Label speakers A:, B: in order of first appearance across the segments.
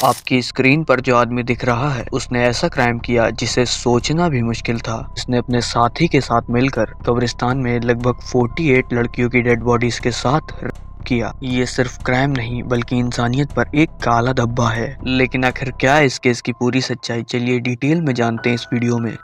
A: आपकी स्क्रीन पर जो आदमी दिख रहा है उसने ऐसा क्राइम किया जिसे सोचना भी मुश्किल था। उसने अपने साथी के साथ मिलकर कब्रिस्तान में लगभग 48 लड़कियों की डेड बॉडीज के साथ किया। ये सिर्फ क्राइम नहीं बल्कि इंसानियत पर एक काला धब्बा है। लेकिन आखिर क्या है इस केस की पूरी सच्चाई, चलिए डिटेल में जानते हैं इस वीडियो में।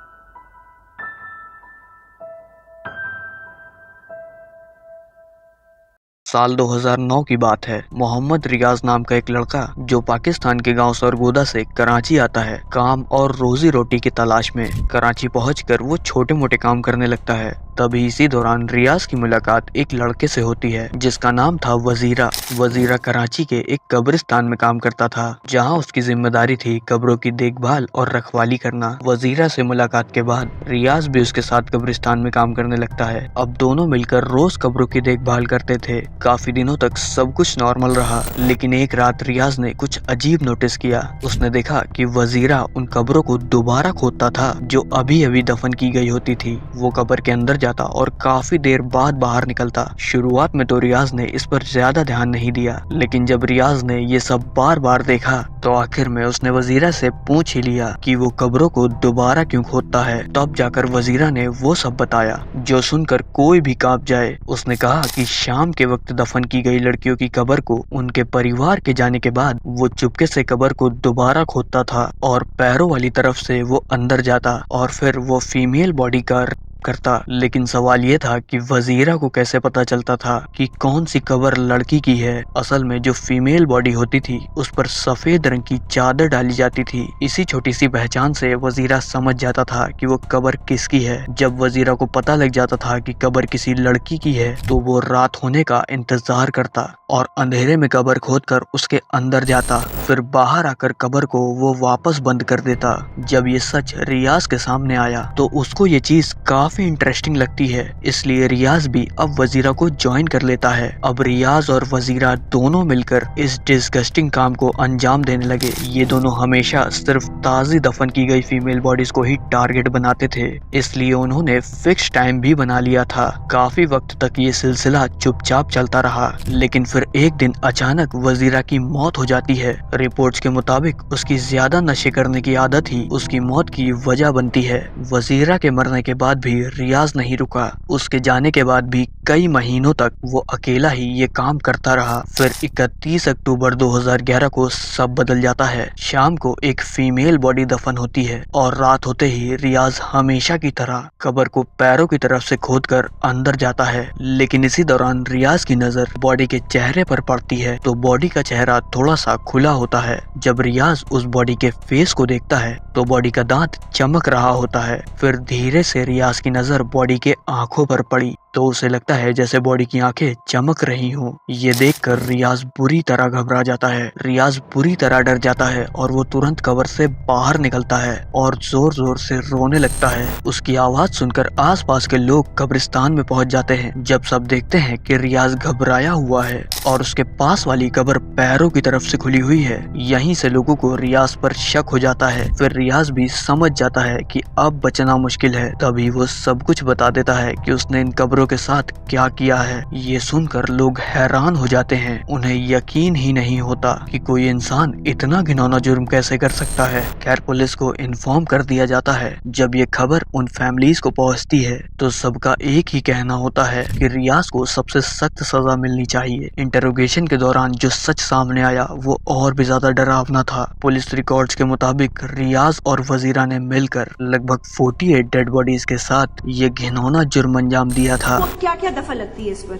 A: साल 2009 की बात है। मोहम्मद रियाज नाम का एक लड़का जो पाकिस्तान के गांव सरगोदा से कराची आता है काम और रोजी रोटी की तलाश में। कराची पहुंचकर वो छोटे मोटे काम करने लगता है। तभी इसी दौरान रियाज की मुलाकात एक लड़के से होती है जिसका नाम था वजीरा। वजीरा कराची के एक कब्रिस्तान में काम करता था जहां उसकी जिम्मेदारी थी कब्रों की देखभाल और रखवाली करना। वजीरा से मुलाकात के बाद रियाज भी उसके साथ कब्रिस्तान में काम करने लगता है। अब दोनों मिलकर रोज कब्रों की देखभाल करते थे। काफी दिनों तक सब कुछ नॉर्मल रहा, लेकिन एक रात रियाज ने कुछ अजीब नोटिस किया। उसने देखा कि वजीरा उन कब्रों को दोबारा खोदता था जो अभी अभी दफन की गई होती थी। वो कब्र के अंदर जाता और काफी देर बाद बाहर निकलता। शुरुआत में तो रियाज ने इस पर ज्यादा ध्यान नहीं दिया, लेकिन जब रियाज ने ये सब बार बार देखा तो आखिर में उसने वजीरा से पूछ ही लिया कि वो कब्रों को दोबारा क्यों खोदता है। तब जाकर वजीरा ने वो सब बताया जो सुनकर कोई भी कांप जाए। उसने कहा कि शाम के वक्त दफन की गई लड़कियों की कब्र को उनके परिवार के जाने के बाद वो चुपके से कब्र को दोबारा खोदता था और पैरों वाली तरफ से वो अंदर जाता और फिर वो फीमेल बॉडी का करता। लेकिन सवाल ये था कि वजीरा को कैसे पता चलता था कि कौन सी कब्र लड़की की है। असल में जो फीमेल बॉडी होती थी उस पर सफेद रंग की चादर डाली जाती थी। इसी छोटी सी पहचान से वजीरा समझ जाता था कि वो कब्र किसकी है। जब वजीरा को पता लग जाता था कि कब्र किसी लड़की की है तो वो रात होने का इंतजार करता और अंधेरे में कब्र खोदकर उसके अंदर जाता। फिर बाहर आकर कब्र को वो वापस बंद कर देता। जब ये सच रियाज के सामने आया तो उसको ये चीज काफी इंटरेस्टिंग लगती है, इसलिए रियाज भी अब वजीरा को ज्वाइन कर लेता है। अब रियाज और वजीरा दोनों मिलकर इस डिस्गस्टिंग काम को अंजाम देने लगे। ये दोनों हमेशा सिर्फ ताजी दफन की गई फीमेल बॉडीज को ही टारगेट बनाते थे, इसलिए उन्होंने फिक्स टाइम भी बना लिया था। काफी वक्त तक ये सिलसिला चुपचाप चलता रहा, लेकिन फिर एक दिन अचानक वजीरा की मौत हो जाती है। रिपोर्ट्स के मुताबिक उसकी ज्यादा नशे करने की आदत ही उसकी मौत की वजह बनती है। वजीरा के मरने के बाद भी रियाज नहीं रुका। उसके जाने के बाद भी कई महीनों तक वो अकेला ही ये काम करता रहा। फिर 31 अक्टूबर 2011 को सब बदल जाता है। शाम को एक फीमेल बॉडी दफन होती है और रात होते ही रियाज हमेशा की तरह कब्र को पैरों की तरफ से खोदकर अंदर जाता है। लेकिन इसी दौरान रियाज की नजर बॉडी के चेहरे पर पड़ती है तो बॉडी का चेहरा थोड़ा सा खुला होता है। जब रियाज उस बॉडी के फेस को देखता है तो बॉडी का दांत चमक रहा होता है। फिर धीरे से रियाज की नजर बॉडी के आंखों पर पड़ी तो उसे लगता है जैसे बॉडी की आंखें चमक रही हों। ये देखकर रियाज बुरी तरह घबरा जाता है। रियाज बुरी तरह डर जाता है और वो तुरंत कब्र से बाहर निकलता है और जोर जोर से रोने लगता है। उसकी आवाज सुनकर आसपास के लोग कब्रिस्तान में पहुंच जाते हैं। जब सब देखते हैं कि रियाज घबराया हुआ है और उसके पास वाली कब्र पैरों की तरफ से खुली हुई है, यहीं से लोगों को रियाज पर शक हो जाता है। फिर रियाज भी समझ जाता है कि अब बचना मुश्किल है। तभी वो सब कुछ बता देता है कि उसने इन कब्रों के साथ क्या किया है। ये सुनकर लोग हैरान हो जाते हैं। उन्हें यकीन ही नहीं होता कि कोई इंसान इतना घिनौना जुर्म कैसे कर सकता है। खैर पुलिस को इन्फॉर्म कर दिया जाता है। जब ये खबर उन फैमिलीज को पहुंचती है तो सबका एक ही कहना होता है कि रियाज को सबसे सख्त सजा मिलनी चाहिए। इंटरोगेशन के दौरान जो सच सामने आया वो और भी ज्यादा डरावना था। पुलिस रिकॉर्ड्स के मुताबिक रियाज और वजीरा ने मिलकर लगभग 48 डेड बॉडीज के साथ ये घिनौना जुर्म अंजाम दिया था।
B: क्या क्या दफा लगती है इस पर?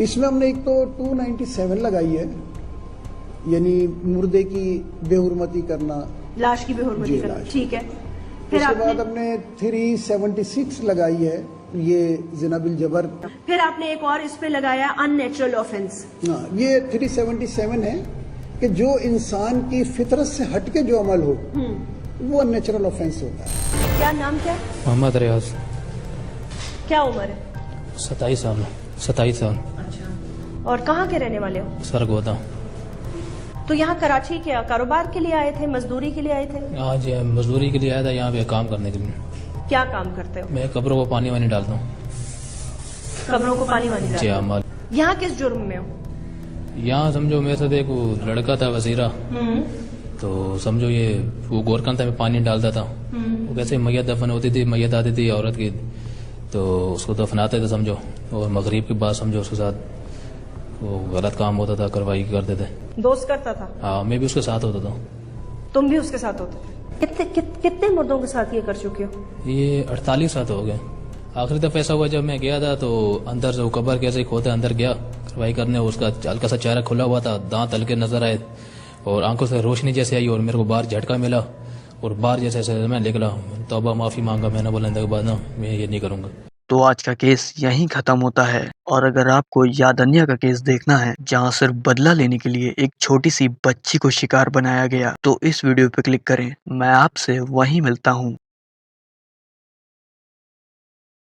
C: इसमें हमने एक तो 297 लगाई है, यानी मुर्दे की बेहुरमती करना,
B: लाश की बेहुरमती करना, ठीक है। फिर
C: उसके बाद हमने 376 लगाई है, ये जिना बिल जबर।
B: फिर आपने एक और इस पे लगाया अननेचुरल ऑफेंस।
C: हाँ, ये 377 है कि जो इंसान की फितरत से हटके जो अमल हो वो अननेचुरल ऑफेंस होता है।
B: क्या नाम क्या?
D: मोहम्मद रियाज।
B: क्या उम्र है?
D: 27 साल। 27 साल।
B: अच्छा। और कहाँ के रहने वाले हो?
D: सरगोदा।
B: तो यहाँ कराची क्या कारोबार के लिए आए थे, मजदूरी के लिए आए थे?
D: आज मजदूरी के लिए आया था, यहाँ पे काम करने के लिए।
B: क्या काम करते हो?
D: मैं कब्रों को पानी वानी डालता हूँ।
B: कब्रों को पानी वानी
D: जी हाँ।
B: यहाँ किस जुर्म में हो?
D: यहाँ समझो मेरे साथ एक लड़का था वजीरा, तो समझो ये वो गोरकंदा में पानी डालता था। वो कैसे मैयत दफन होती थी, मैयत आती थी औरत की, तो उसको दफनाते थे समझो, और मगरिब के बाद समझो उसके साथ वो गलत काम होता था, कार्रवाई करते थे।
B: दोस्त करता था?
D: हाँ, मैं भी उसके साथ होता था।
B: तुम भी उसके साथ होते थे? कितने मुर्दों के साथ ये कर चुके हो?
D: ये 48 साल हो गए। आखिरी दफा ऐसा हुआ जब मैं गया था तो अंदर से वो कब्र कैसे ही खोते अंदर गया कार्रवाई करने, उसका हल्का सा चेहरा खुला हुआ था, दांत हल्के नजर आए और आंखों से रोशनी जैसे आई और मेरे को बाहर झटका मिला और बाहर जैसे मैं निकला। तौबा माफी मांगा मैंने, बोला के बाद ना मैं ये नहीं करूंगा।
A: तो आज का केस यहीं खत्म होता है। और अगर आपको यादन्या का केस देखना है जहां सिर्फ बदला लेने के लिए एक छोटी सी बच्ची को शिकार बनाया गया तो इस वीडियो पे क्लिक करें। मैं आपसे वहीं मिलता हूं।